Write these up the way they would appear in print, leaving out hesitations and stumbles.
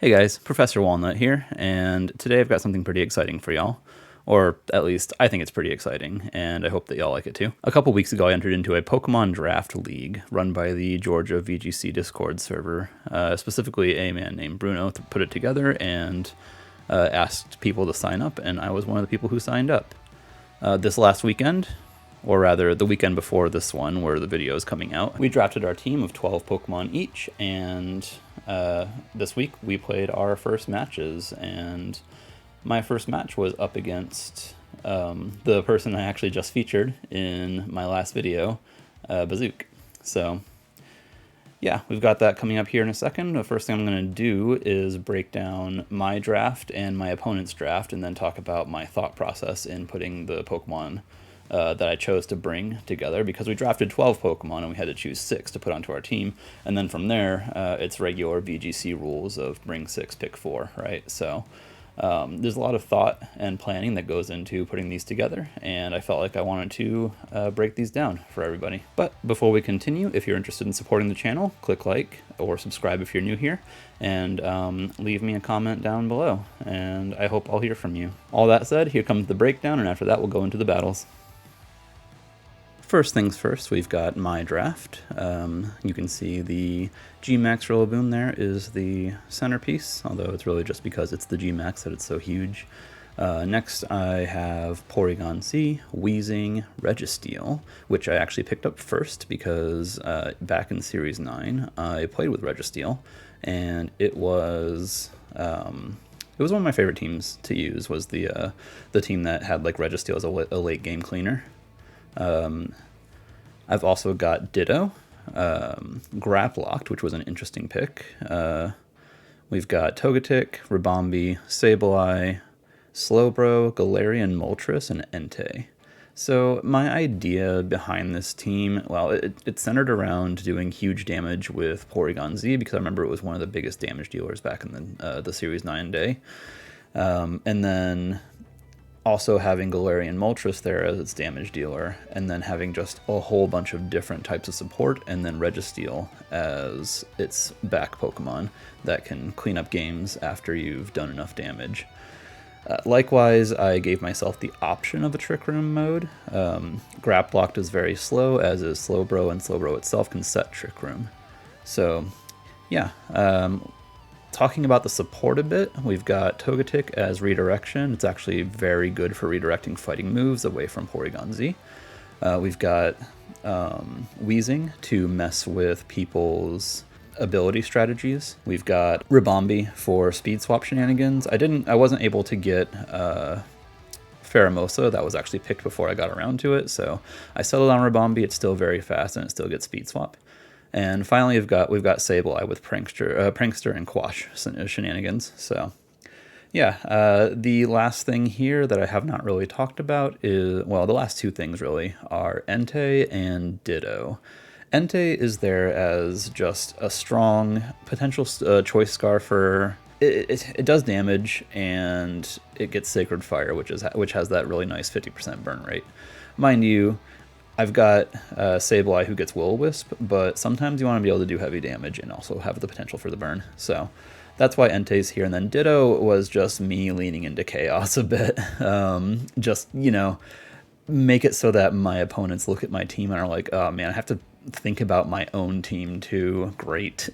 Hey guys, Professor Walnut here, and today I've got something pretty exciting for y'all. Or at least I think it's pretty exciting, and I hope that y'all like it too. A couple weeks ago I entered into a Pokemon Draft League run by the Georgia VGC Discord server. Specifically a man named Bruno put it together and asked people to sign up, and I was one of the people who signed up. This last weekend, or rather the weekend before this one where the video is coming out, we drafted our team of 12 Pokemon each, and this week we played our first matches, and my first match was up against the person I actually just featured in my last video, Bazuk. So yeah, we've got that coming up here in a second. The first thing I'm going to do is break down my draft and my opponent's draft, and then talk about my thought process in putting the Pokemon that I chose to bring together, because we drafted 12 Pokemon and we had to choose 6 to put onto our team. And then from there, it's regular VGC rules of bring 6, pick 4, right? So there's a lot of thought and planning that goes into putting these together, and I felt like I wanted to break these down for everybody. But before we continue, if you're interested in supporting the channel, click like or subscribe if you're new here, and leave me a comment down below, and I hope I'll hear from you. All that said, here comes the breakdown, and after that we'll go into the battles. First things first, we've got my draft. You can see the G-Max Rillaboom there is the centerpiece, although it's really just because it's the G-Max that it's so huge. Next I have Porygon Z, Weezing, Registeel, which I actually picked up first because back in Series 9 I played with Registeel, and it was one of my favorite teams to use, was the team that had like Registeel as a late game cleaner. I've also got Ditto, Graplocked, which was an interesting pick. We've got Togetic, Ribombee, Sableye, Slowbro, Galarian, Moltres, and Entei. So my idea behind this team, well, it's centered around doing huge damage with Porygon Z, because I remember it was one of the biggest damage dealers back in the Series 9 day. And then also having Galarian Moltres there as its damage dealer, and then having just a whole bunch of different types of support, and then Registeel as its back Pokemon that can clean up games after you've done enough damage. Likewise, I gave myself the option of a Trick Room mode. Graplocked is very slow, as is Slowbro, and Slowbro itself can set Trick Room. So yeah, talking about the support a bit, we've got Togetic as redirection. It's actually very good for redirecting fighting moves away from Porygon Z. We've got Weezing to mess with people's ability strategies. We've got Ribombee for speed swap shenanigans. I wasn't able to get Pheromosa. That was actually picked before I got around to it, so I settled on Ribombee. It's still very fast and it still gets speed swap. And finally, we've got Sableye with Prankster and Quash shenanigans. So yeah, the last thing here that I have not really talked about is, well, the last two things really are Entei and Ditto. Entei is there as just a strong potential choice scar for... It does damage, and it gets Sacred Fire, which has that really nice 50% burn rate. Mind you, I've got Sableye who gets Will-O-Wisp, but sometimes you want to be able to do heavy damage and also have the potential for the burn. So that's why Entei's here. And then Ditto was just me leaning into Chaos a bit. Just, you know, make it so that my opponents look at my team and are like, oh man, I have to think about my own team too. Great.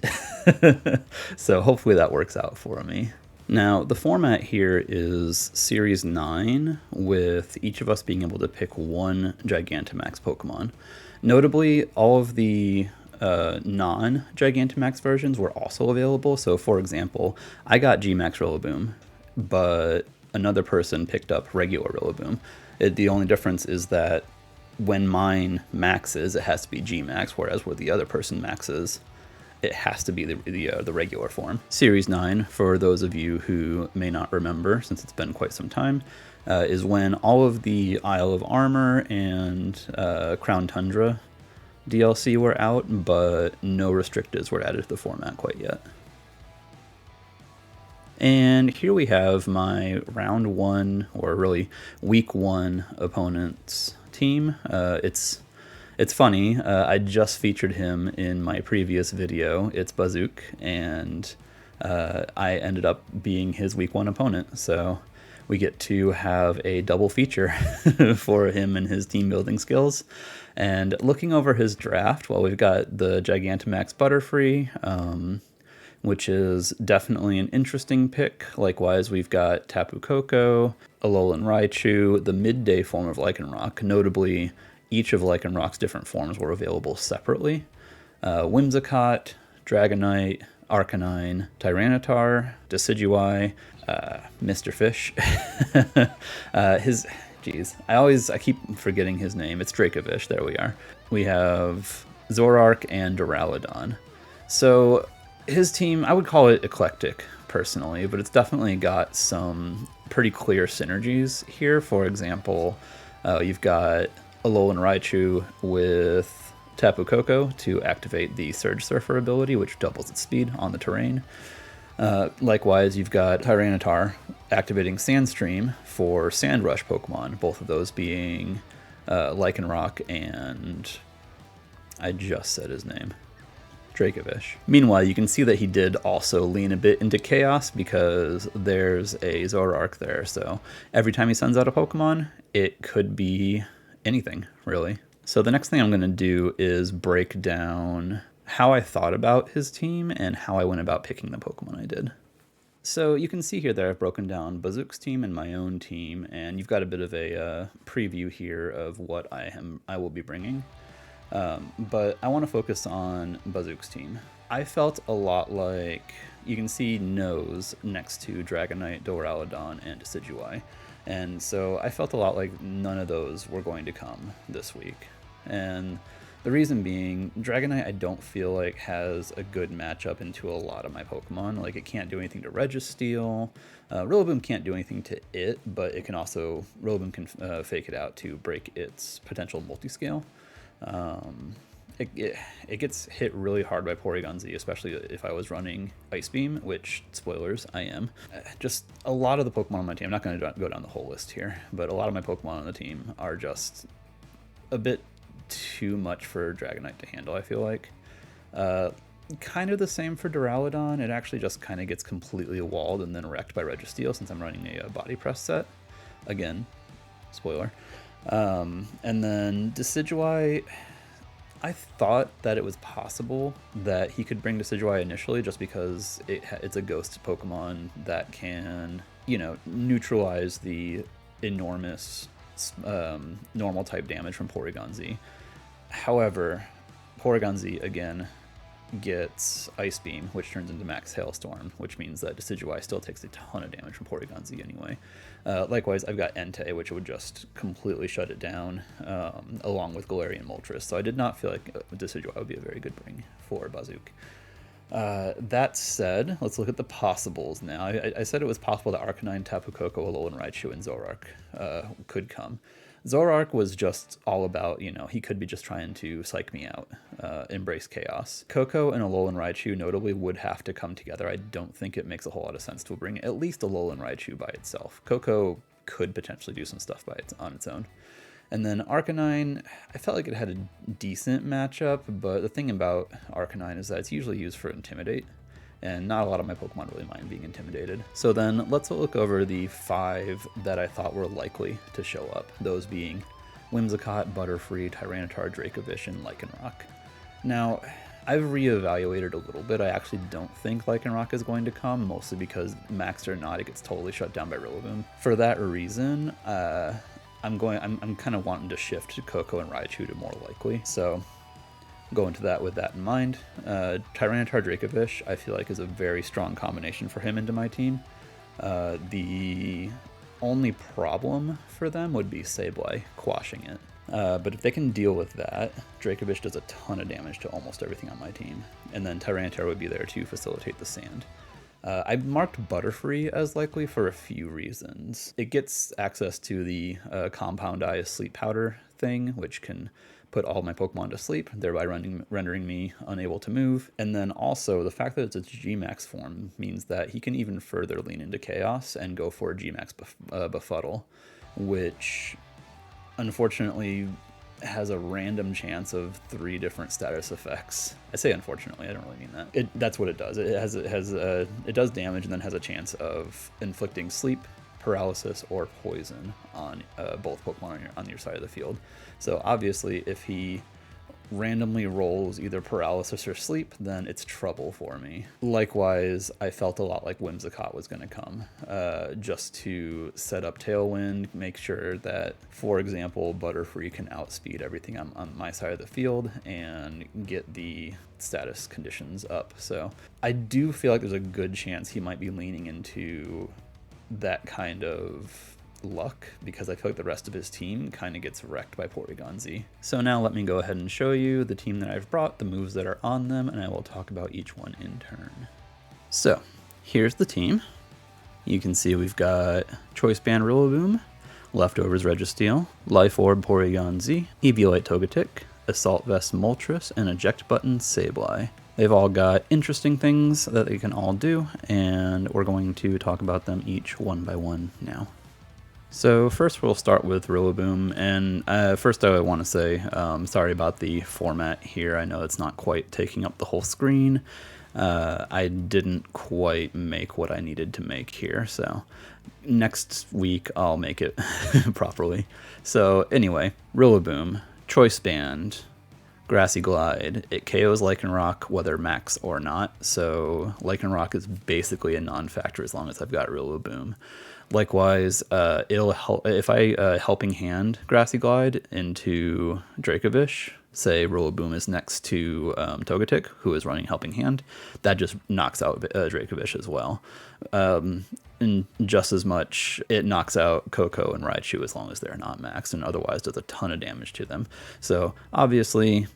So hopefully that works out for me. Now, the format here is Series 9, with each of us being able to pick one Gigantamax Pokemon. Notably, all of the non-Gigantamax versions were also available. So, for example, I got G-Max Rillaboom, but another person picked up regular Rillaboom. The only difference is that when mine maxes, it has to be G-Max, whereas where the other person maxes, it has to be the regular form. Series 9, for those of you who may not remember, since it's been quite some time, is when all of the Isle of Armor and Crown Tundra DLC were out, but no restricteds were added to the format quite yet. And here we have my round 1, or really week 1 opponent's team. It's funny, I just featured him in my previous video. It's Bazuk, and I ended up being his week 1 opponent. So we get to have a double feature for him and his team building skills. And looking over his draft, well, we've got the Gigantamax Butterfree, which is definitely an interesting pick. Likewise, we've got Tapu Koko, Alolan Raichu, the midday form of Lycanroc. Notably, each of Lycanroc's different forms were available separately. Whimsicott, Dragonite, Arcanine, Tyranitar, Decidueye, Mr. Fish. I keep forgetting his name. It's Dracovish. There we are. We have Zoroark and Duraludon. So his team, I would call it eclectic personally, but it's definitely got some pretty clear synergies here. For example, you've got Alolan Raichu with Tapu Koko to activate the Surge Surfer ability, which doubles its speed on the terrain. Likewise, you've got Tyranitar activating Sandstream for Sand Rush Pokemon, both of those being Lycanroc and I just said his name, Dracovish. Meanwhile, you can see that he did also lean a bit into Chaos because there's a Zoroark there, so every time he sends out a Pokemon, it could be anything, really. So the next thing I'm going to do is break down how I thought about his team and how I went about picking the Pokemon I did. So you can see here that I've broken down Bazuk's team and my own team, and you've got a bit of a preview here of what I will be bringing. But I want to focus on Bazuk's team. I felt a lot like, you can see Nose next to Dragonite, Duraludon, and Decidueye. And so I felt a lot like none of those were going to come this week. And the reason being, Dragonite I don't feel like has a good matchup into a lot of my Pokemon. Like, it can't do anything to Registeel. Rillaboom can't do anything to it, but it can also, Rillaboom can fake it out to break its potential multiscale. It gets hit really hard by Porygon Z, especially if I was running Ice Beam, which, spoilers, I am. Just a lot of the Pokemon on my team, I'm not going to go down the whole list here, but a lot of my Pokemon on the team are just a bit too much for Dragonite to handle, I feel like. Kind of the same for Duraludon. It actually just kind of gets completely walled and then wrecked by Registeel since I'm running a Body Press set. Again, spoiler. And then Decidueye, I thought that it was possible that he could bring Decidueye initially just because it's a ghost Pokemon that can, neutralize the enormous normal type damage from Porygon Z. However, Porygon Z, again, gets Ice Beam, which turns into Max Hailstorm, which means that Decidueye still takes a ton of damage from Porygon Z anyway. Likewise, I've got Entei, which would just completely shut it down, along with Galarian Moltres. So I did not feel like Decidueye would be a very good bring for Bazuk. That said, let's look at the possibles now. I said it was possible that Arcanine, Tapu Koko, Alolan Raichu, and Zoroark could come. Zoroark was just all about, he could be just trying to psych me out, embrace chaos. Koko and Alolan Raichu notably would have to come together. I don't think it makes a whole lot of sense to bring at least Alolan Raichu by itself. Koko could potentially do some stuff on its own. And then Arcanine, I felt like it had a decent matchup, but the thing about Arcanine is that it's usually used for Intimidate, and not a lot of my Pokemon really mind being intimidated. So then let's look over the 5 that I thought were likely to show up, those being Whimsicott, Butterfree, Tyranitar, Dracovish, and Lycanroc. Now, I've reevaluated a little bit. I actually don't think Lycanroc is going to come, mostly because maxed or not, it gets totally shut down by Rillaboom. For that reason, I'm kind of wanting to shift Koko and Raichu to more likely, so go into that with that in mind. Tyranitar Dracovish, I feel like, is a very strong combination for him into my team. The only problem for them would be Sableye quashing it. But if they can deal with that, Dracovish does a ton of damage to almost everything on my team. And then Tyranitar would be there to facilitate the sand. I marked Butterfree as likely for a few reasons. It gets access to the Compound Eye Sleep Powder thing, which can put all my Pokemon to sleep, thereby rendering me unable to move. And then also, the fact that it's its G-Max form means that he can even further lean into Chaos and go for a G-Max Befuddle, which unfortunately has a random chance of 3 different status effects. I say unfortunately, I don't really mean that. That's what it does. It does damage and then has a chance of inflicting sleep, paralysis, or poison on both Pokemon on your side of the field. So obviously, if he randomly rolls either paralysis or sleep, then it's trouble for me. Likewise, I felt a lot like Whimsicott was going to come, just to set up Tailwind, make sure that, for example, Butterfree can outspeed everything on my side of the field and get the status conditions up. So I do feel like there's a good chance he might be leaning into that kind of luck, because I feel like the rest of his team kind of gets wrecked by Porygon Z. So now let me go ahead and show you the team that I've brought, the moves that are on them, and I will talk about each one in turn. So here's the team. You can see we've got Choice Band Rillaboom, Leftovers Registeel, Life Orb Porygon Z, Eviolite Togetic, Assault Vest Moltres, and Eject Button Sableye. They've all got interesting things that they can all do, and we're going to talk about them each one by one now. So first we'll start with Rillaboom, and first I want to say sorry about the format here. I know it's not quite taking up the whole screen. I didn't quite make what I needed to make here, so next week I'll make it properly. So anyway, Rillaboom, Choice Band, Grassy Glide. It KOs Lycanroc whether max or not, so Lycanroc is basically a non-factor as long as I've got Rillaboom. Likewise, it'll help if I Helping Hand Grassy Glide into Dracovish. Say Rillaboom is next to Togetic, who is running Helping Hand. That just knocks out Dracovish as well. And just as much, it knocks out Koko and Raichu as long as they're not maxed, and otherwise does a ton of damage to them. So obviously,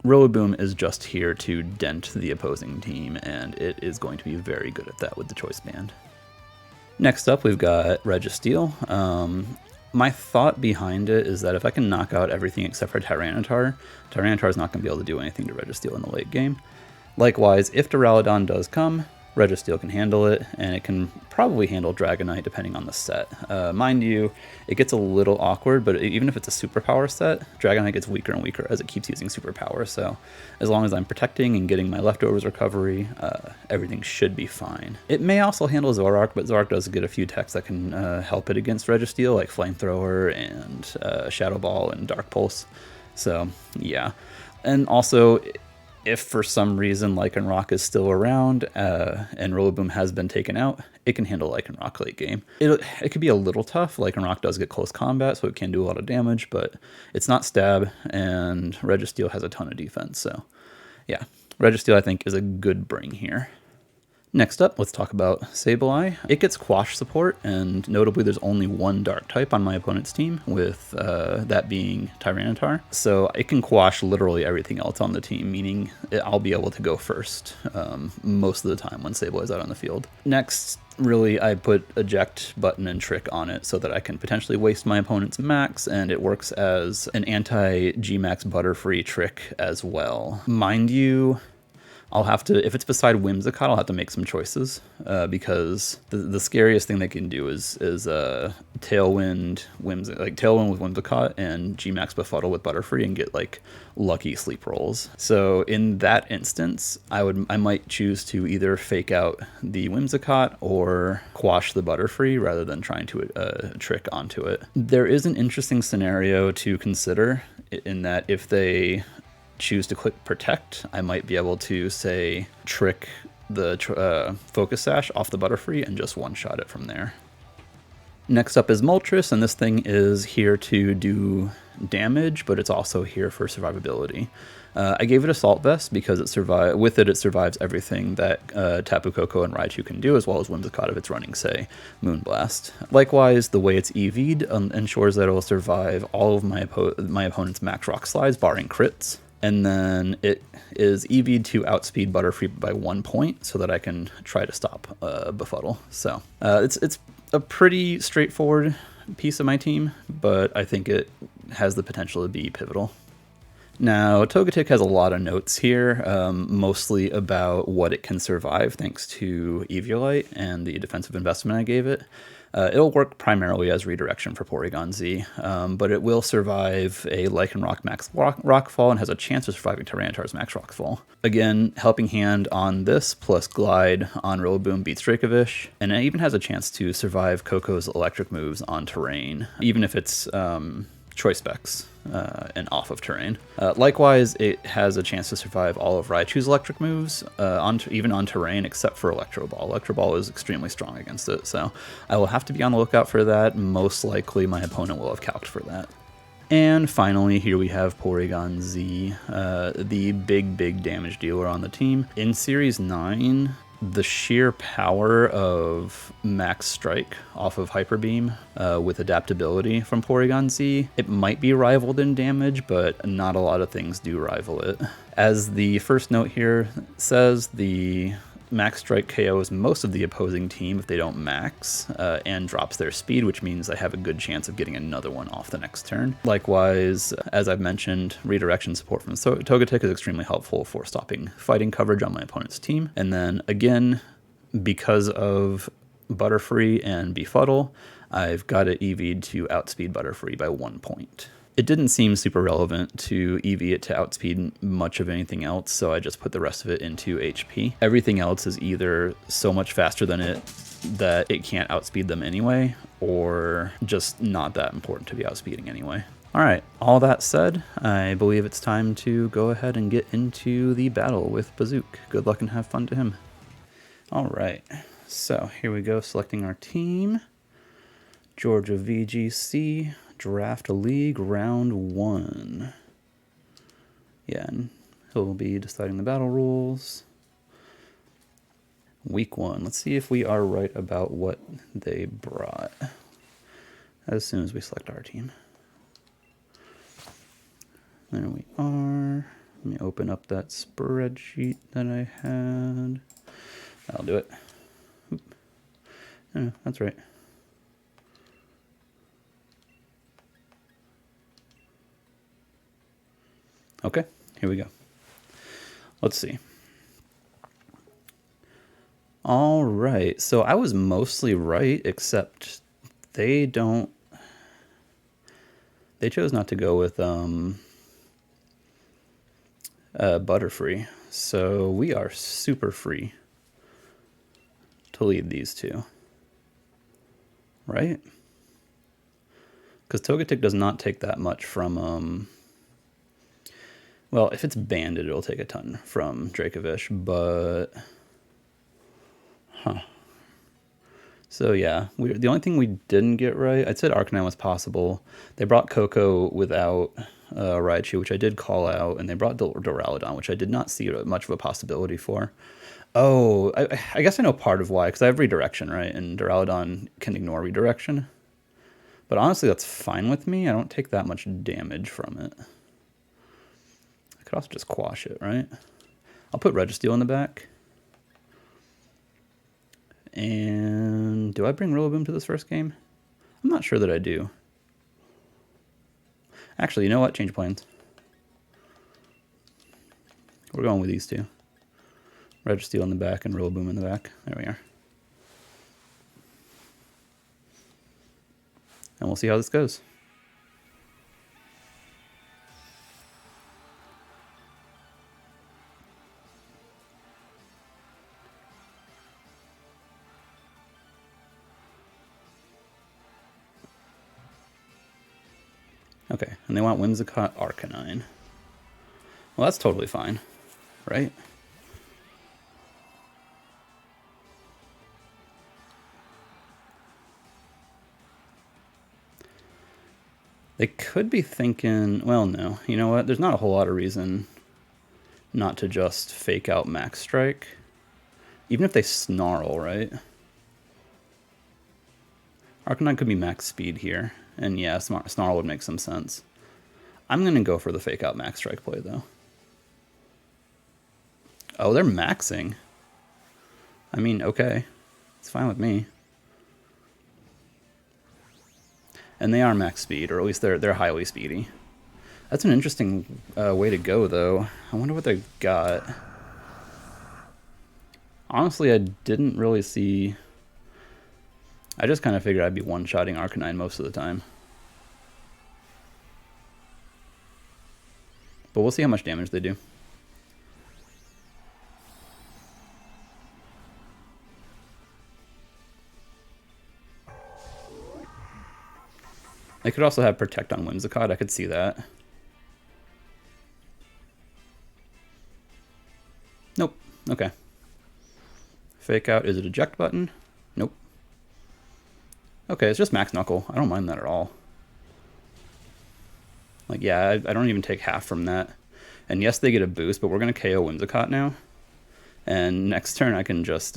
Rillaboom is just here to dent the opposing team, and it is going to be very good at that with the Choice Band. Next up, we've got Registeel. My thought behind it is that if I can knock out everything except for Tyranitar, Tyranitar is not going to be able to do anything to Registeel in the late game. Likewise, if Duraludon does come, Registeel can handle it, and it can probably handle Dragonite depending on the set. Mind you, it gets a little awkward, but even if it's a superpower set, Dragonite gets weaker and weaker as it keeps using superpower, so as long as I'm protecting and getting my leftovers recovery, everything should be fine. It may also handle Zoroark, but Zoroark does get a few techs that can help it against Registeel, like Flamethrower and Shadow Ball and Dark Pulse, so yeah. And also, if for some reason Lycanroc is still around and Rillaboom has been taken out, it can handle Lycanroc late game. It could be a little tough. Lycanroc does get close combat, so it can do a lot of damage, but it's not stab, and Registeel has a ton of defense. So yeah, Registeel I think is a good bring here. Next up, let's talk about Sableye. It gets Quash support, and notably there's only one Dark type on my opponent's team, with that being Tyranitar. So it can Quash literally everything else on the team, meaning I'll be able to go first most of the time when Sableye's out on the field. Next, really, I put Eject, Button, and Trick on it so that I can potentially waste my opponent's max, and it works as an anti-G-Max Butterfree trick as well. Mind you, I'll have to, if it's beside Whimsicott, I'll have to make some choices because the scariest thing they can do is Tailwind with Whimsicott and G-Max Befuddle with Butterfree and get like lucky sleep rolls. So in that instance, I might choose to either fake out the Whimsicott or quash the Butterfree rather than trying to trick onto it. There is an interesting scenario to consider in that if they choose to click Protect, I might be able to, say, trick the Focus Sash off the Butterfree and just one-shot it from there. Next up is Moltres, and this thing is here to do damage, but it's also here for survivability. I gave it Assault Vest because it survives everything that Tapu Koko and Raichu can do, as well as Whimsicott if it's running, say, Moonblast. Likewise, the way it's EV'd ensures that it will survive all of my opponent's Max Rock Slides, barring crits. And then it is EV'd to outspeed Butterfree by 1 point so that I can try to stop Befuddle. So it's a pretty straightforward piece of my team, but I think it has the potential to be pivotal. Now, Togetic has a lot of notes here, mostly about what it can survive thanks to Eviolite and the defensive investment I gave it. It'll work primarily as redirection for Porygon Z, but it will survive a Lycanroc Max Rockfall and has a chance of surviving Tyranitar's Max Rockfall. Again, Helping Hand on this plus Glide on Rillaboom beats Dracovish, and it even has a chance to survive Coco's electric moves on terrain, even if it's choice specs and off of terrain. Likewise, it has a chance to survive all of Raichu's electric moves, even on terrain, except for Electro Ball. Electro Ball is extremely strong against it, so I will have to be on the lookout for that. Most likely my opponent will have calced for that. And finally, here we have Porygon Z, the big damage dealer on the team. In Series 9, the sheer power of Max Strike off of Hyper Beam with adaptability from Porygon Z, it might be rivaled in damage, but not a lot of things do rival it. As the first note here says, the Max Strike KOs most of the opposing team if they don't max, and drops their speed, which means I have a good chance of getting another one off the next turn. Likewise, as I've mentioned, redirection support from Togetic is extremely helpful for stopping fighting coverage on my opponent's team. And then again, because of Butterfree and Befuddle, I've got it EV'd to outspeed Butterfree by 1 point. It didn't seem super relevant to EV it to outspeed much of anything else, so I just put the rest of it into HP. Everything else is either so much faster than it that it can't outspeed them anyway, or just not that important to be outspeeding anyway. Alright, all that said, I believe it's time to go ahead and get into the battle with Bazuk. Good luck and have fun to him. Alright, so here we go, selecting our team. Georgia VGC. Draft League Round 1. Yeah, and he'll be deciding the battle rules. Week 1. Let's see if we are right about what they brought as soon as we select our team. There we are. Let me open up that spreadsheet that I had. That'll do it. Oop. No, that's right. Okay, here we go. Let's see. All right, so I was mostly right, except they chose not to go with Butterfree, so we are super free to lead these two, right? Because Togetic does not take that much from well, if it's banded, it'll take a ton from Dracovish, but... Huh. So yeah, the only thing we didn't get right, I said Arcanine was possible. They brought Coco without Raichu, which I did call out, and they brought Duraludon, which I did not see much of a possibility for. Oh, I guess I know part of why, because I have redirection, right? And Duraludon can ignore redirection. But honestly, that's fine with me. I don't take that much damage from it. I could also just quash it, right? I'll put Registeel in the back. And do I bring Rillaboom to this first game? I'm not sure that I do. Actually, you know what? Change plans. We're going with these two. Registeel in the back and Rillaboom in the back. There we are. And we'll see how this goes. Okay, and they want Whimsicott Arcanine. Well, that's totally fine, right? They could be thinking, well, no. You know what? There's not a whole lot of reason not to just fake out Max Strike. Even if they Snarl, right? Arcanine could be max speed here. And yeah, Snarl would make some sense. I'm going to go for the fake out Max Strike play, though. Oh, they're maxing. I mean, okay. It's fine with me. And they are max speed, or at least they're highly speedy. That's an interesting way to go, though. I wonder what they got. Honestly, I didn't really see... I just kind of figured I'd be one-shotting Arcanine most of the time. But we'll see how much damage they do. They could also have Protect on Whimsicott. I could see that. Nope. Okay. Fake out. Is it eject button? Nope. Okay, it's just Max Knuckle. I don't mind that at all. Like, yeah, I don't even take half from that. And yes, they get a boost, but we're going to KO Whimsicott now. And next turn I can just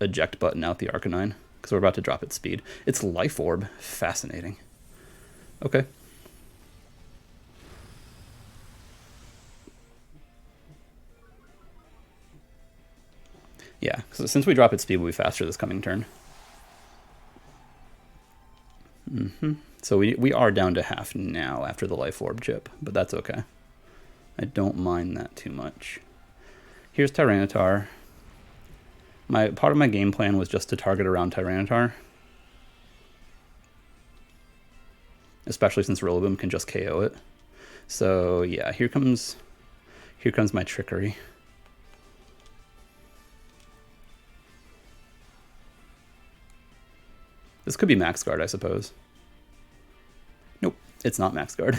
eject button out the Arcanine, because we're about to drop its speed. It's Life Orb. Fascinating. Okay. Yeah, so since we drop its speed, we'll be faster this coming turn. So we are down to half now after the Life Orb chip, but that's okay. I don't mind that too much. Here's Tyranitar. Part of my game plan was just to target around Tyranitar. Especially since Rillaboom can just KO it. So yeah, here comes my trickery. This could be Max Guard, I suppose. Nope, it's not Max Guard.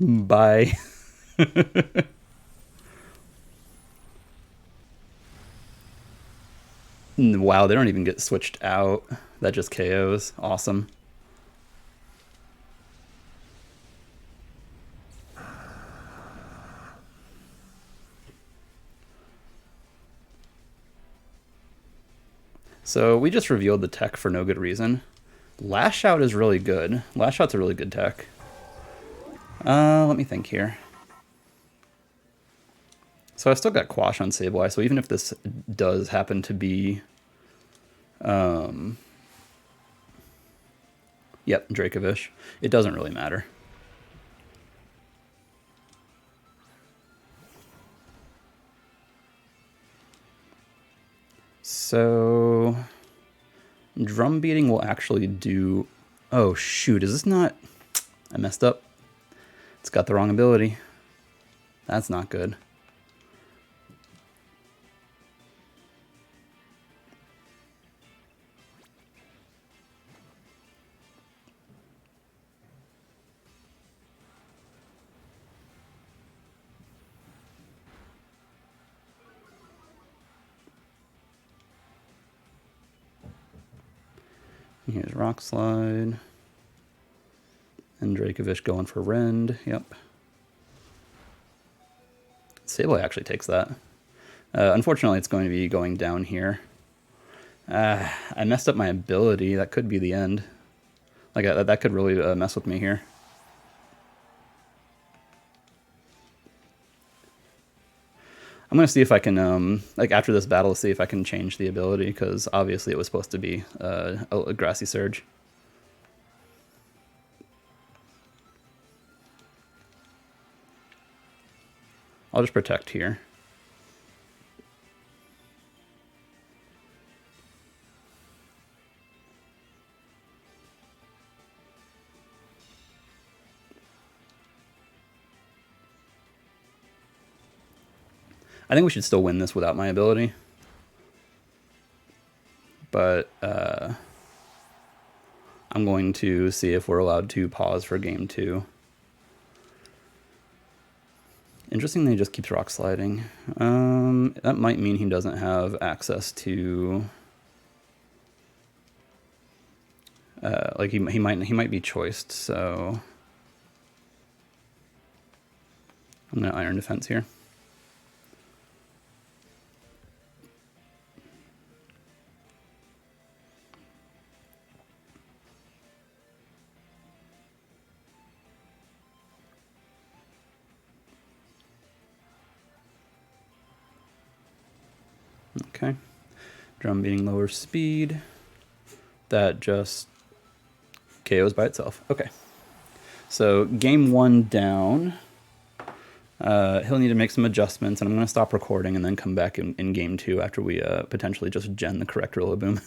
Bye. Wow, they don't even get switched out. That just KOs. Awesome. So we just revealed the tech for no good reason. Lash Out is really good. Lash Out's a really good tech. Let me think here. So I still got Quash on Sableye, so even if this does happen to be... Yep, Dracovish. It doesn't really matter. So... Drum Beating will actually do... Oh, shoot, is this not... I messed up. It's got the wrong ability. That's not good. Here's Rock Slide. And Dracovish going for Rend. Yep. Sableye actually takes that. Unfortunately, it's going to be going down here. I messed up my ability. That could be the end. Like, that could really mess with me here. I'm going to see if I can, like, after this battle, see if I can change the ability, because obviously it was supposed to be a Grassy Surge. I'll just protect here. I think we should still win this without my ability. But I'm going to see if we're allowed to pause for game 2. Interesting that he just keeps Rock Sliding. That might mean he doesn't have access to... like he might be choiced, so... I'm going to Iron Defense here. Okay, Drum Beating lower speed. That just KOs by itself. Okay. So game 1 down. He'll need to make some adjustments, and I'm going to stop recording and then come back in game 2 after we potentially just gen the correct Rillaboom.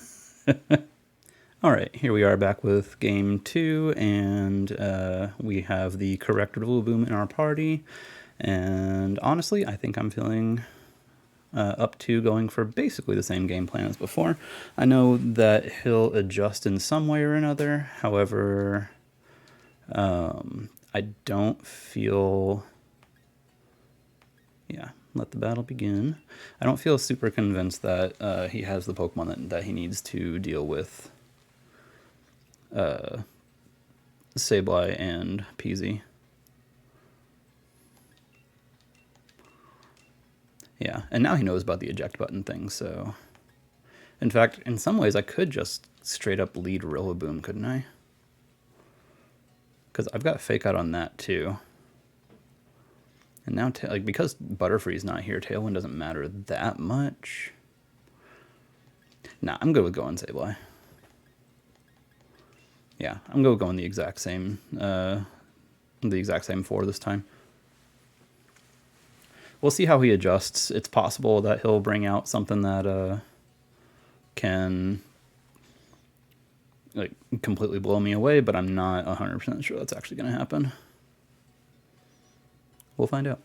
All right, here we are back with game 2, and we have the correct Rillaboom in our party. And honestly, I think I'm feeling up to going for basically the same game plan as before. I know that he'll adjust in some way or another. However, I don't feel... Yeah, let the battle begin. I don't feel super convinced that he has the Pokemon that he needs to deal with Sableye and Peasy. Yeah, and now he knows about the eject button thing, so... In fact, in some ways I could just straight up lead Rillaboom, couldn't I? Because I've got Fake Out on that too. And now, like, because Butterfree's not here, Tailwind doesn't matter that much. Nah, I'm good with going Sableye. Yeah, I'm good with going the exact same 4 this time. We'll see how he adjusts. It's possible that he'll bring out something that can like completely blow me away, but I'm not 100% sure that's actually going to happen. We'll find out.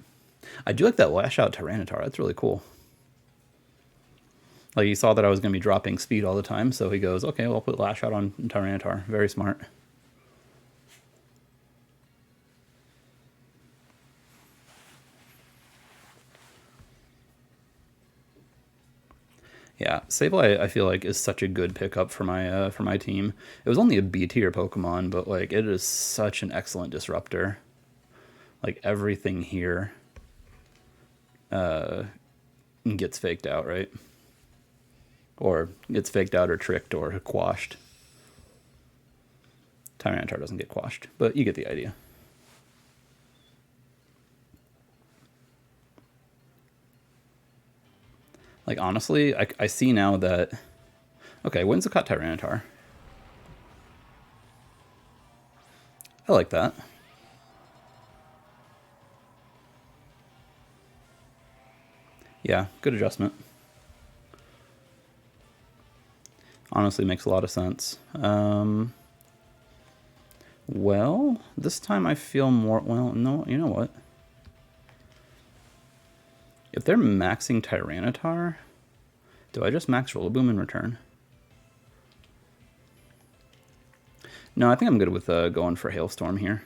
I do like that Lash Out Tyranitar. That's really cool. Like, he saw that I was going to be dropping speed all the time, so he goes, okay, well, I'll put Lash Out on Tyranitar. Very smart. Yeah, Sableye, I feel like, is such a good pickup for my team. It was only a B tier Pokemon, but like it is such an excellent disruptor. Like, everything here gets faked out, right? Or gets faked out or tricked or quashed. Tyranitar doesn't get quashed, but you get the idea. Like, honestly, I see now that... Okay, Whimsicott Tyranitar. I like that. Yeah, good adjustment. Honestly, makes a lot of sense. Well, this time I feel more... Well, no, you know what? If they're maxing Tyranitar, do I just max Rillaboom in return? No, I think I'm good with going for Hailstorm here.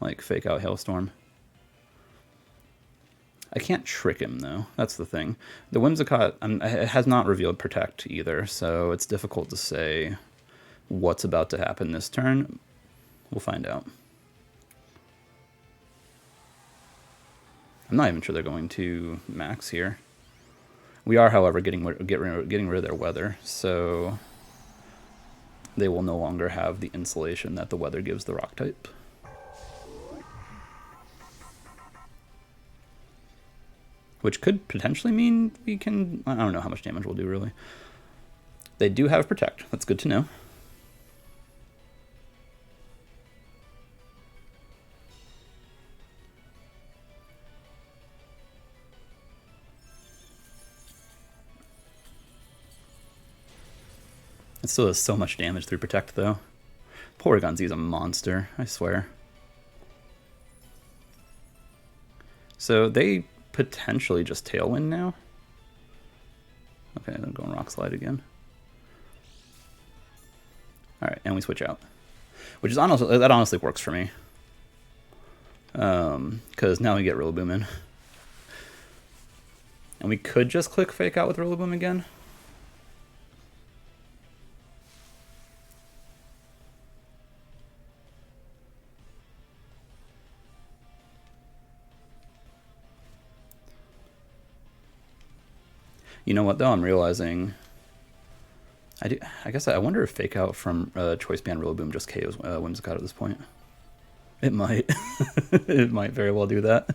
Like, Fake Out Hailstorm. I can't trick him, though. That's the thing. The Whimsicott it has not revealed Protect either, so it's difficult to say what's about to happen this turn. We'll find out. I'm not even sure they're going to max here. We are, however, getting rid of their weather, so they will no longer have the insulation that the weather gives the rock type. Which could potentially mean we can... I don't know how much damage we'll do, really. They do have Protect. That's good to know. It still does so much damage through Protect, though. Porygon Z is a monster, I swear. So they potentially just Tailwind now. Okay, then going Rock Slide again. Alright, and we switch out. Which is honestly, that honestly works for me. Because now we get Rillaboom in. And we could just click Fake Out with Rillaboom again. You know what, though? I'm realizing... I guess I wonder if Fake Out from Choice Band Rillaboom just KOs Whimsicott at this point. It might. It might very well do that.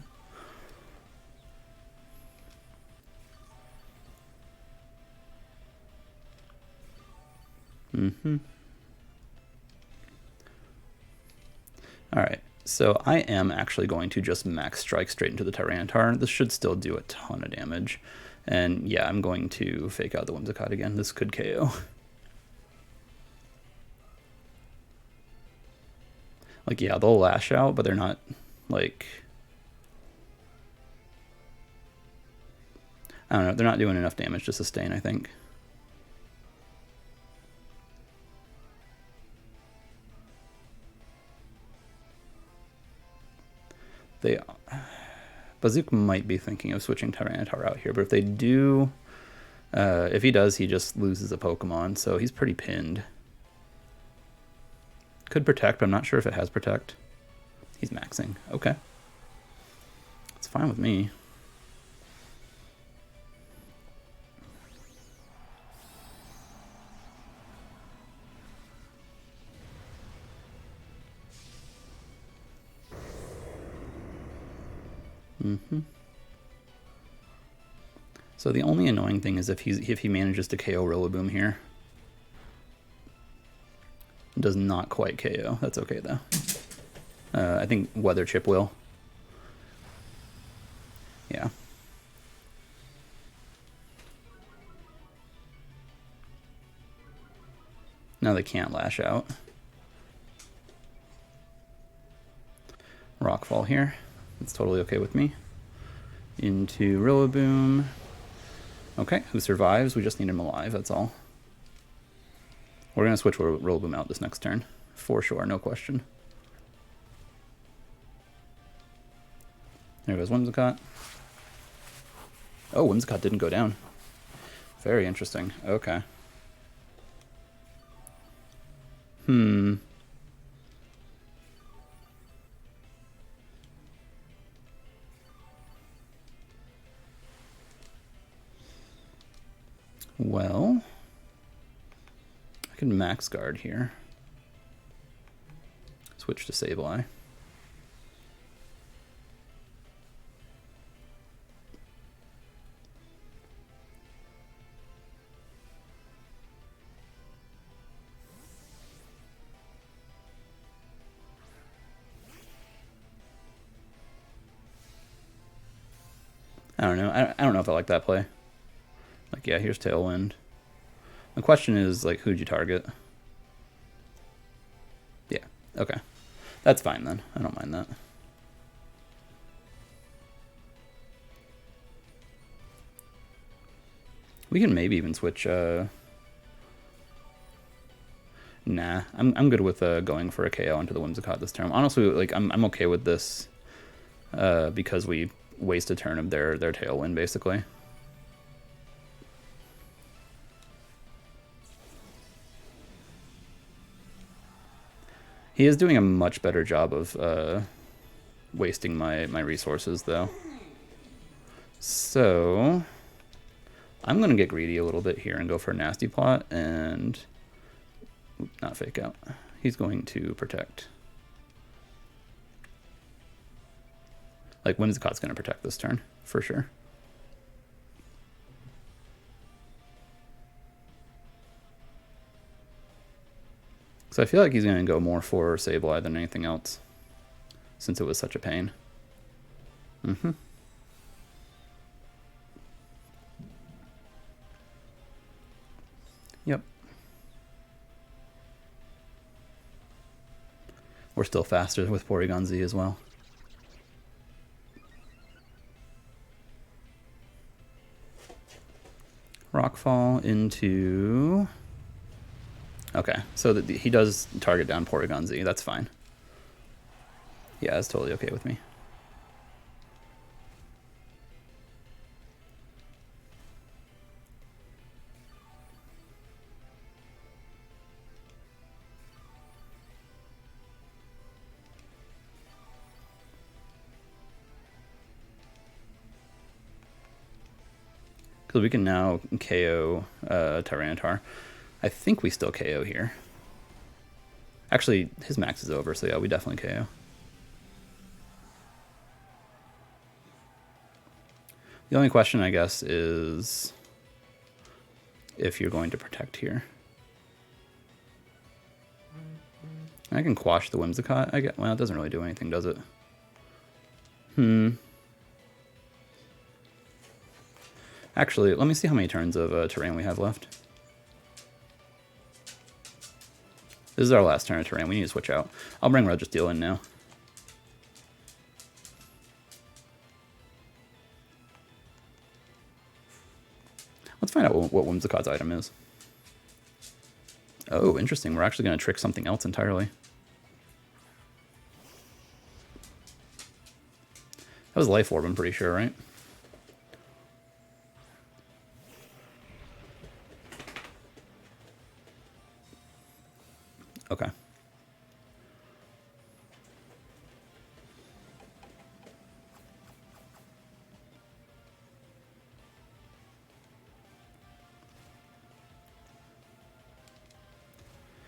Alright, So I am actually going to just max strike straight into the Tyranitar. This should still do a ton of damage. And yeah, I'm going to fake out the Whimsicott again. This could KO. Like, yeah, they'll lash out, but they're not, like... I don't know, they're not doing enough damage to sustain, I think. They... Bazuk might be thinking of switching Tyranitar out here, but if they do... if he does, he just loses a Pokemon, so he's pretty pinned. Could protect, but I'm not sure if it has protect. He's maxing. Okay. It's fine with me. So the only annoying thing is if he manages to KO Rillaboom here. Does not quite KO. That's okay though. I think Weather Chip will. Yeah. No, they can't lash out. Rockfall here. It's totally okay with me. Into Rillaboom. Okay, who survives? We just need him alive, that's all. We're going to switch Rillaboom out this next turn. For sure, no question. There goes Whimsicott. Oh, Whimsicott didn't go down. Very interesting. Okay. Well, I can max guard here. Switch to Sableye. I don't know. I don't know if I like that play. Like, yeah, here's Tailwind. The question is, like, who'd you target? Yeah, okay. That's fine then. I don't mind that. We can maybe even switch, Nah, I'm good with going for a KO into the Whimsicott this turn. Honestly, like, I'm okay with this because we waste a turn of their Tailwind, basically. He is doing a much better job of wasting my resources, though. So I'm going to get greedy a little bit here and go for a Nasty Plot and not fake out. He's going to protect. Like, Whimsicott's going to protect this turn, for sure. So I feel like he's going to go more for Sableye than anything else, since it was such a pain. Yep. We're still faster with Porygon Z as well. Rockfall into... Okay, so he does target down Porygon Z. That's fine. Yeah, that's totally okay with me. Because we can now KO Tyranitar. I think we still KO here. Actually, his max is over, so yeah, we definitely KO. The only question, I guess, is if you're going to protect here. I can quash the Whimsicott. Well, it doesn't really do anything, does it? Actually, let me see how many turns of terrain we have left. This is our last turn of terrain. We need to switch out. I'll bring Registeel in now. Let's find out what Whimsicott's item is. Oh, interesting. We're actually going to trick something else entirely. That was Life Orb, I'm pretty sure, right? Okay.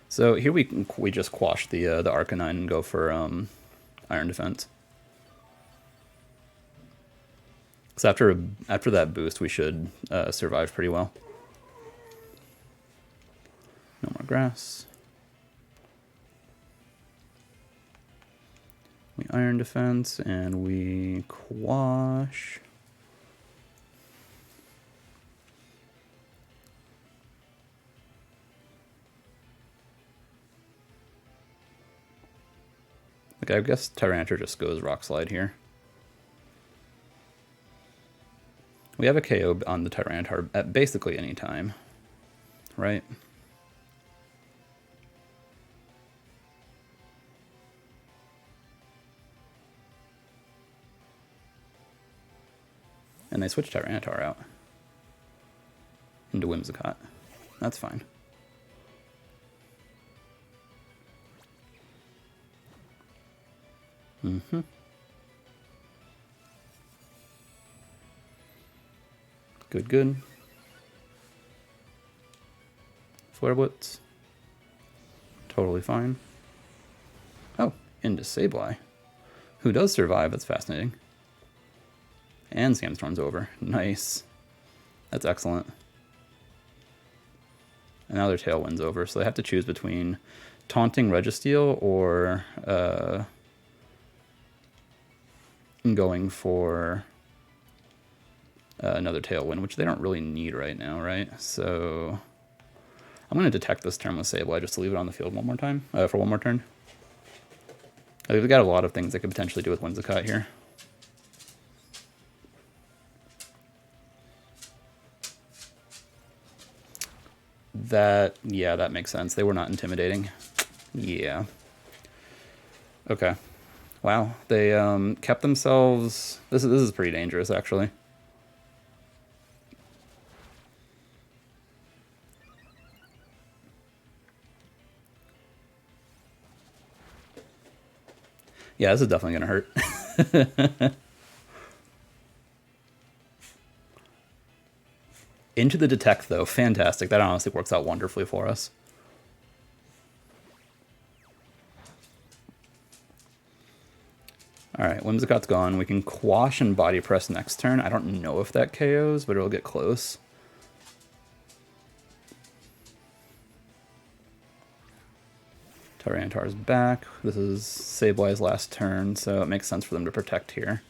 So here we just quash the Arcanine and go for Iron Defense. So after that boost, we should survive pretty well. No more grass. We Iron Defense and we quash. Like, I guess Tyranitar just goes Rock Slide here. We have a KO on the Tyranitar at basically any time, right? And they switch Tyranitar out into Whimsicott. That's fine. Good, good. Flare Blitz. Totally fine. Oh, into Sableye. Who does survive, that's fascinating. And Sandstorm's over. Nice. That's excellent. And now their Tailwind's over, so they have to choose between taunting Registeel or going for another Tailwind, which they don't really need right now, right? So I'm going to detect this turn with Sableye just to leave it on the field one more time, for one more turn. We've got a lot of things I could potentially do with Whimsicott here. Yeah, that makes sense. They were not intimidating. Yeah. Okay. Wow. They kept themselves... This is pretty dangerous, actually. Yeah, this is definitely going to hurt. Into the Detect, though. Fantastic. That honestly works out wonderfully for us. Alright, Whimsicott's gone. We can Quash and Body Press next turn. I don't know if that KOs, but it'll get close. Tyranitar's back. This is Sableye's last turn, so it makes sense for them to protect here.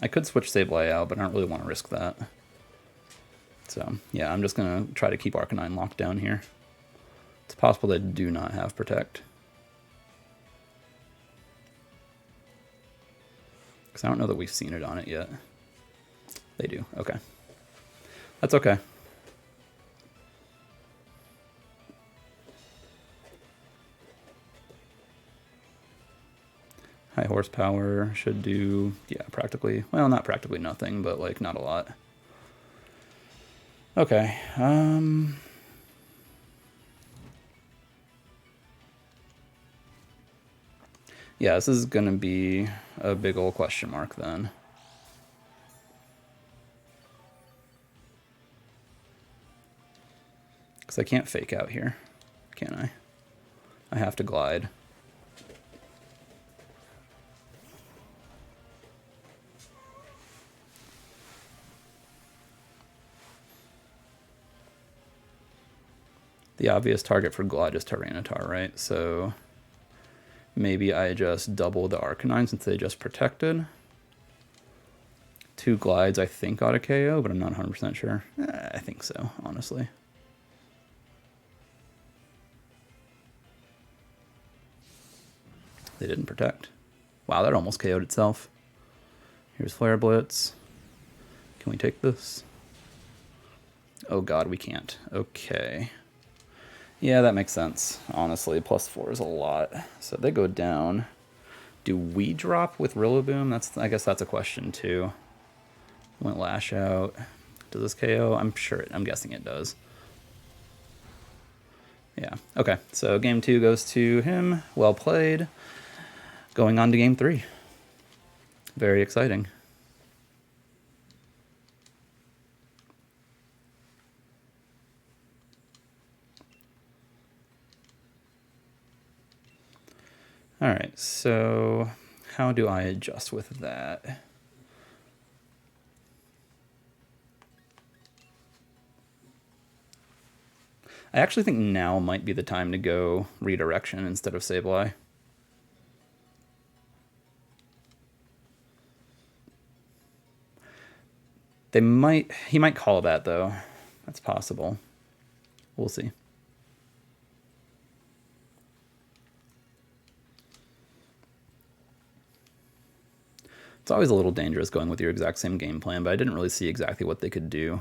I could switch Sableye out, but I don't really want to risk that. So, yeah, I'm just going to try to keep Arcanine locked down here. It's possible they do not have Protect. Because I don't know that we've seen it on it yet. They do. Okay. That's okay. High horsepower should do, yeah, practically, well, not practically nothing, but, like, not a lot. Okay, yeah, this is gonna be a big old question mark then. Because I can't fake out here, can I? I have to glide. The obvious target for Glide is Tyranitar, right? So maybe I just double the Arcanine since they just protected. 2 Glides I think ought to KO, but I'm not 100% sure. I think so, honestly. They didn't protect. Wow, that almost KO'd itself. Here's Flare Blitz. Can we take this? Oh god, we can't. Okay. Yeah, that makes sense. Honestly, +4 is a lot. So they go down. Do we drop with Rillaboom? I guess that's a question too. Went Lash Out. Does this KO? I'm guessing it does. Yeah. Okay. So game 2 goes to him. Well played. Going on to game 3. Very exciting. All right, so how do I adjust with that? I actually think now might be the time to go Redirection instead of Sableye. He might call that though. That's possible. We'll see. It's always a little dangerous going with your exact same game plan, but I didn't really see exactly what they could do.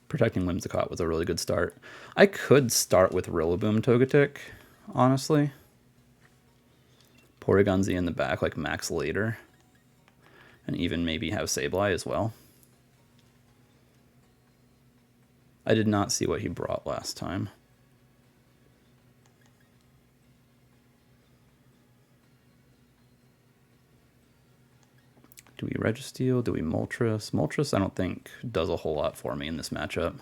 Protecting Whimsicott was a really good start. I could start with Rillaboom Togetic, honestly. Porygon-Z in the back, like max later. And even maybe have Sableye as well. I did not see what he brought last time. Do we Registeel? Do we Moltres? Moltres, I don't think, does a whole lot for me in this matchup.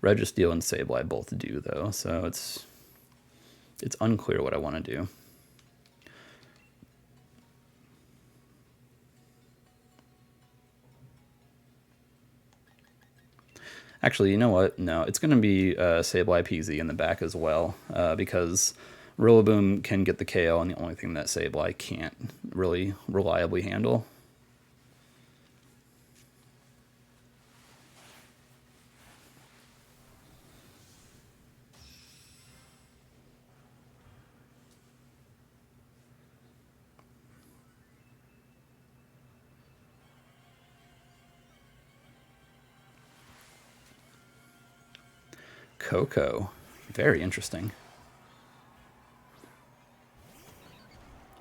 Registeel and Sableye both do, though, so it's unclear what I want to do. Actually, you know what? No, it's going to be Sableye PZ in the back as well, because Rillaboom can get the KO, and the only thing that Sableye can't really reliably handle. Coco. Very interesting.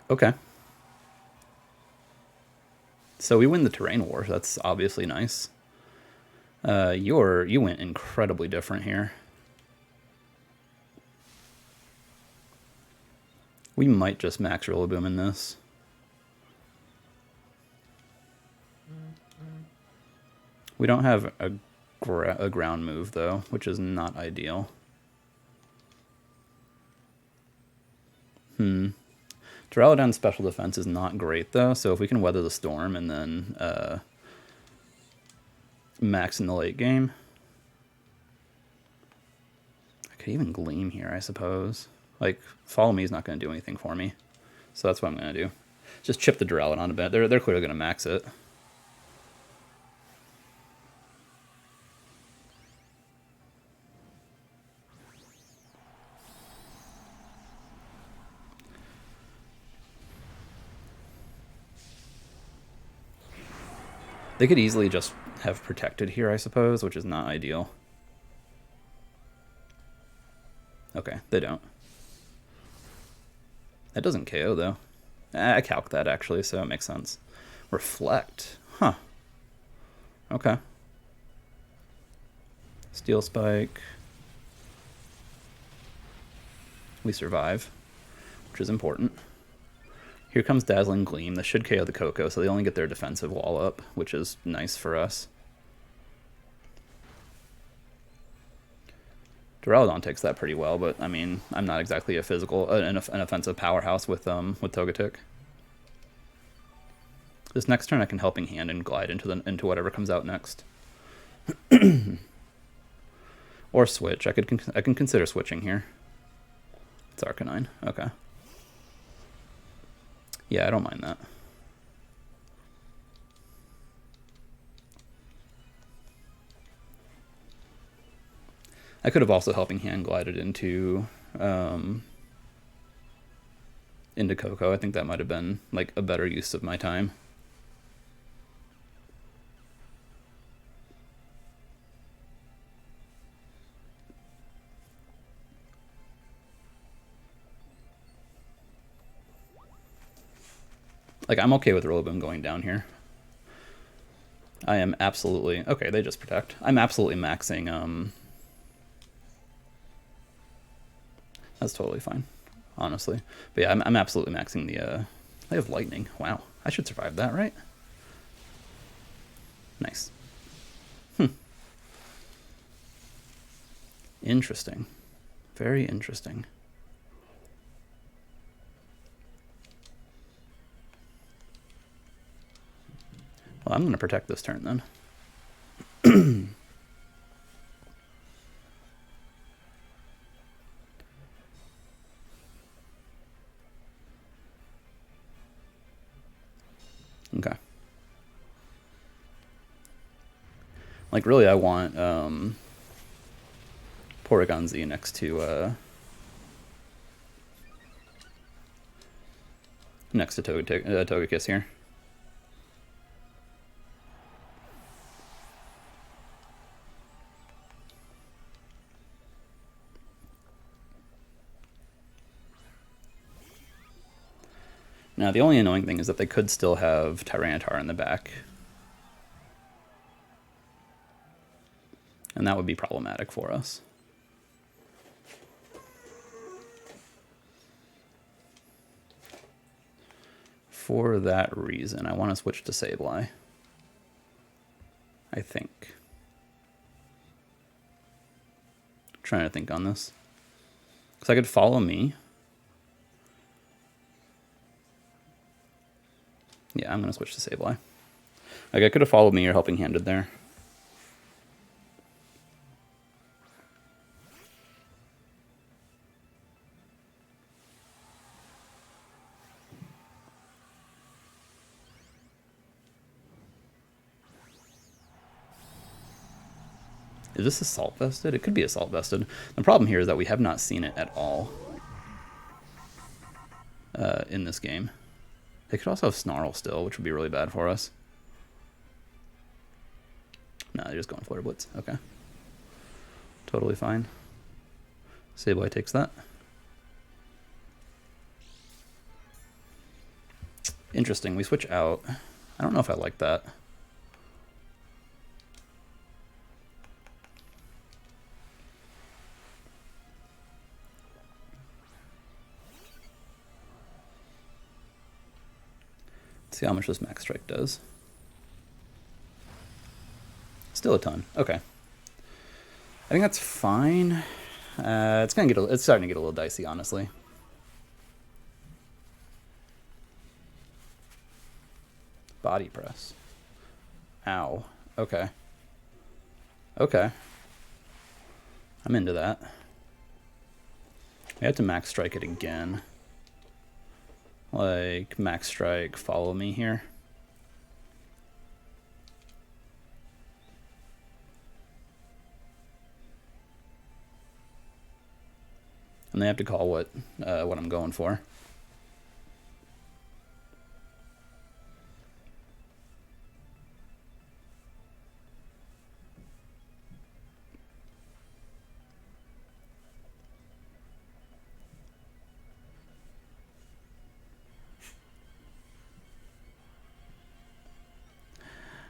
Okay. So we win the terrain war. That's obviously nice. You went incredibly different here. We might just max Rillaboom in this. We don't have a ground move, though, which is not ideal. Duraludon's special defense is not great, though, so if we can weather the storm and then max in the late game. I could even Gleam here, I suppose. Like, Follow Me is not going to do anything for me, so that's what I'm going to do. Just chip the Duraludon a bit. They're clearly going to max it. They could easily just have protected here, I suppose, which is not ideal. Okay, they don't. That doesn't KO, though. I calc that, actually, so it makes sense. Reflect. Huh. Okay. Steel Spike. We survive, which is important. Here comes Dazzling Gleam. This should KO the Coco, so they only get their defensive wall up, which is nice for us. Duraludon takes that pretty well, but I mean, I'm not exactly an offensive powerhouse with Togetic. This next turn I can Helping Hand and Glide into whatever comes out next. Or switch. I can consider switching here. It's Arcanine. Okay. Yeah, I don't mind that. I could have also Helping Hand glided into Coco. I think that might have been like a better use of my time. Like, I'm okay with Rillaboom going down here. I am absolutely... Okay, they just protect. I'm absolutely maxing... That's totally fine, honestly. But yeah, I'm absolutely maxing the... They have Lightning. Wow. I should survive that, right? Nice. Interesting. Very interesting. Well, I'm going to protect this turn then. Okay. Like, really, I want Porygon Z next to Togekiss here. Now, the only annoying thing is that they could still have Tyranitar in the back. And that would be problematic for us. For that reason, I want to switch to Sableye. I think. I'm trying to think on this. Because I could follow me. Yeah, I'm going to switch to Sableye. Like, I could have followed me or Helping Handed there. Is this Assault Vested? It could be Assault Vested. The problem here is that we have not seen it at all in this game. They could also have Snarl still, which would be really bad for us. No, they're just going Flare Blitz. Okay. Totally fine. Sableye takes that. Interesting. We switch out. I don't know if I like that. Let's see how much this Max Strike does. Still a ton. Okay. I think that's fine. It's starting to get a little dicey, honestly. Body press. Ow. Okay. Okay. I'm into that. We have to Max Strike it again. Like, Max Strike, follow me here. And they have to call what I'm going for.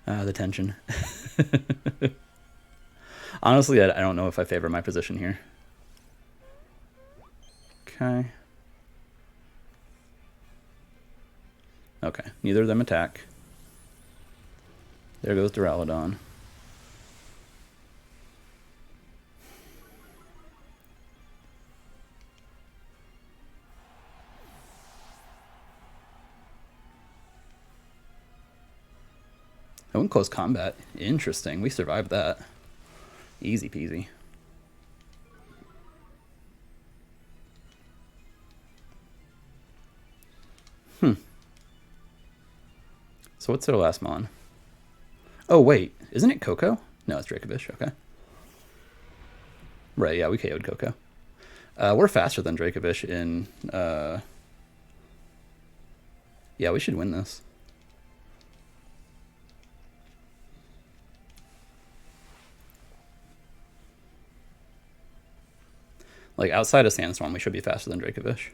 The tension. Honestly, I don't know if I favor my position here. Okay. Okay, neither of them attack. There goes Duraludon. I went close combat. Interesting. We survived that. Easy peasy. So what's their last mon? Oh, wait. Isn't it Coco? No, it's Dracovish. Okay. Right, yeah, we KO'd Coco. We're faster than Dracovish in... Yeah, we should win this. Like, outside of Sandstorm, we should be faster than Dracovish.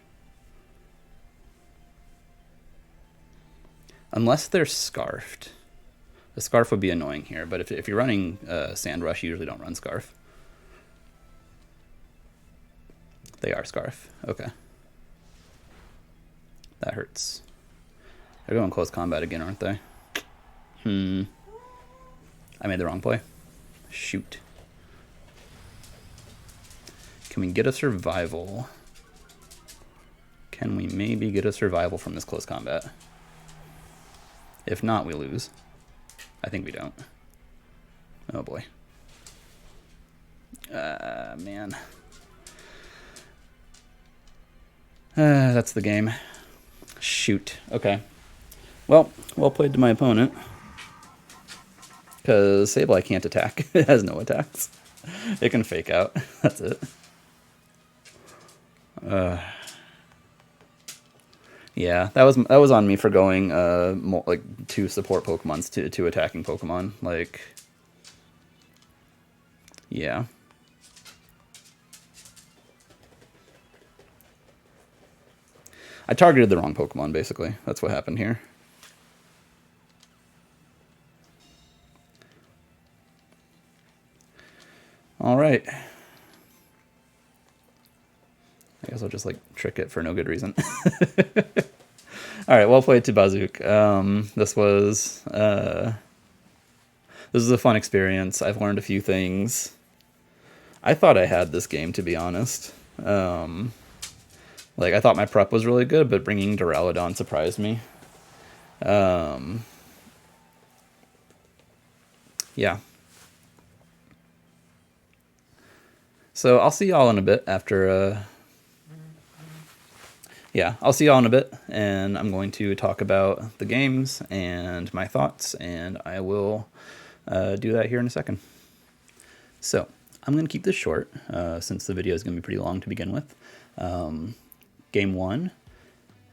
Unless they're Scarfed. The Scarf would be annoying here, but if you're running Sand Rush, you usually don't run Scarf. They are Scarf. Okay. That hurts. They're going close combat again, aren't they? I made the wrong play. Shoot. Can we get a survival? Can we maybe get a survival from this close combat? If not, we lose. I think we don't. Oh boy. Man. That's the game. Shoot. Okay. Well played to my opponent. Because Sableye can't attack. It has no attacks. It can fake out. That's it. Yeah, that was on me for going like 2 support Pokemons to 2 attacking Pokemon. Like, yeah. I targeted the wrong Pokemon, basically. That's what happened here. All right. I guess I'll just, like, trick it for no good reason. All right, well played to Bazuk. This was a fun experience. I've learned a few things. I thought I had this game, to be honest. Like, I thought my prep was really good, but bringing Duraludon surprised me. Yeah. So I'll see y'all in a bit after... Yeah, I'll see y'all in a bit, and I'm going to talk about the games and my thoughts, and I will do that here in a second. So, I'm going to keep this short, since the video is going to be pretty long to begin with. Game 1,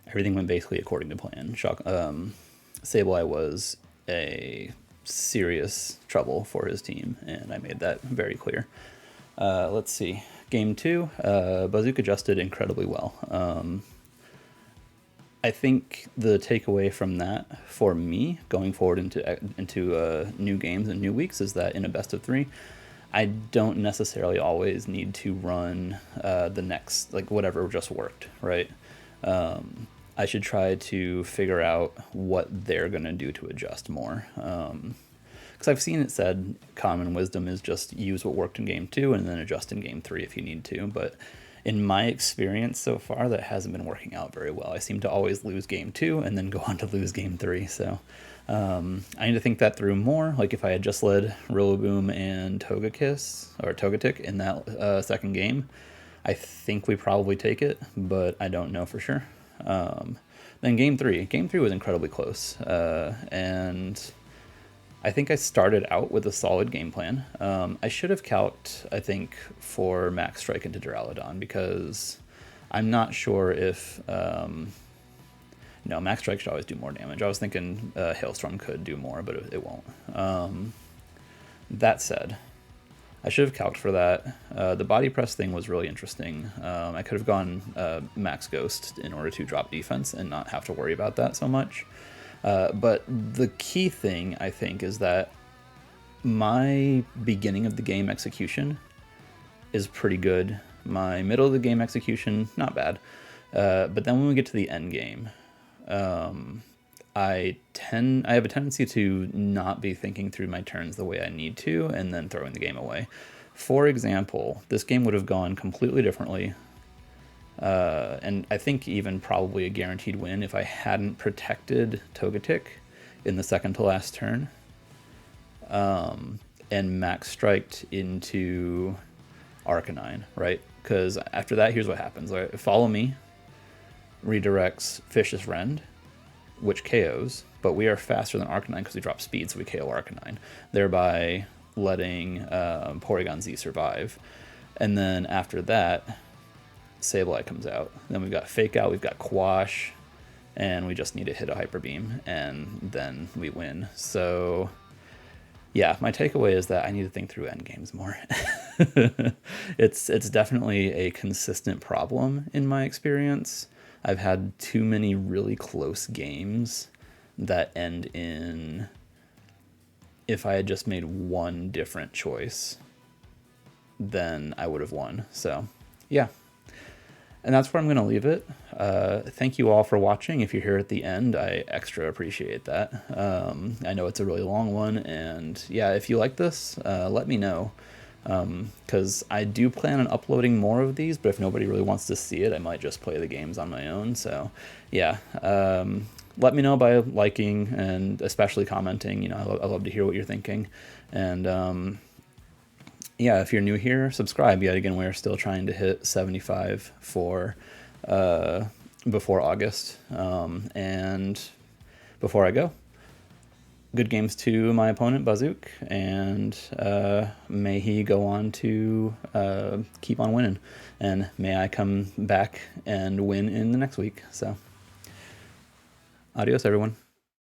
everything went basically according to plan. Sableye was a serious trouble for his team, and I made that very clear. Let's see. Game 2, Bazuk adjusted incredibly well. I think the takeaway from that for me going forward into new games and new weeks is that in a best of 3, I don't necessarily always need to run the next, like, whatever just worked, right? I should try to figure out what they're going to do to adjust more. Because I've seen it said common wisdom is just use what worked in game 2 and then adjust in game 3 if you need to. But in my experience so far, that hasn't been working out very well. I seem to always lose game 2 and then go on to lose game 3. So I need to think that through more. Like if I had just led Rillaboom and Togetic in that second game, I think we probably take it, but I don't know for sure. Then game 3. Game 3 was incredibly close. And I think I started out with a solid game plan. I should have calced, I think, for Max Strike into Duraludon because I'm not sure if... no, Max Strike should always do more damage. I was thinking Hailstorm could do more, but it won't. That said, I should have calced for that. The body press thing was really interesting. I could have gone Max Ghost in order to drop defense and not have to worry about that so much. But the key thing, I think, is that my beginning of the game execution is pretty good. My middle of the game execution, not bad. But then when we get to the end game, I have a tendency to not be thinking through my turns the way I need to and then throwing the game away. For example, this game would have gone completely differently. And I think even probably a guaranteed win if I hadn't protected Togetic in the second to last turn and Max Striked into Arcanine, right? Because after that, here's what happens. Right? Follow Me redirects Vicious Rend, which KOs, but we are faster than Arcanine because we drop speed, so we KO Arcanine, thereby letting Porygon Z survive. And then after that, Sableye comes out. Then we've got Fake Out, we've got Quash, and we just need to hit a Hyper Beam, and then we win. So yeah, my takeaway is that I need to think through endgames more. It's definitely a consistent problem in my experience. I've had too many really close games that end in, if I had just made one different choice, then I would have won. So yeah. And that's where I'm going to leave it. Thank you all for watching. If you're here at the end, I extra appreciate that. I know it's a really long one, and yeah, if you like this, let me know. Because I do plan on uploading more of these, but if nobody really wants to see it, I might just play the games on my own. So yeah, let me know by liking and especially commenting. You know, I love to hear what you're thinking. And yeah, if you're new here, subscribe. Yet again, we're still trying to hit 75 for before August. And before I go, good games to my opponent, Bazuk, and may he go on to keep on winning. And may I come back and win in the next week. So, adios, everyone.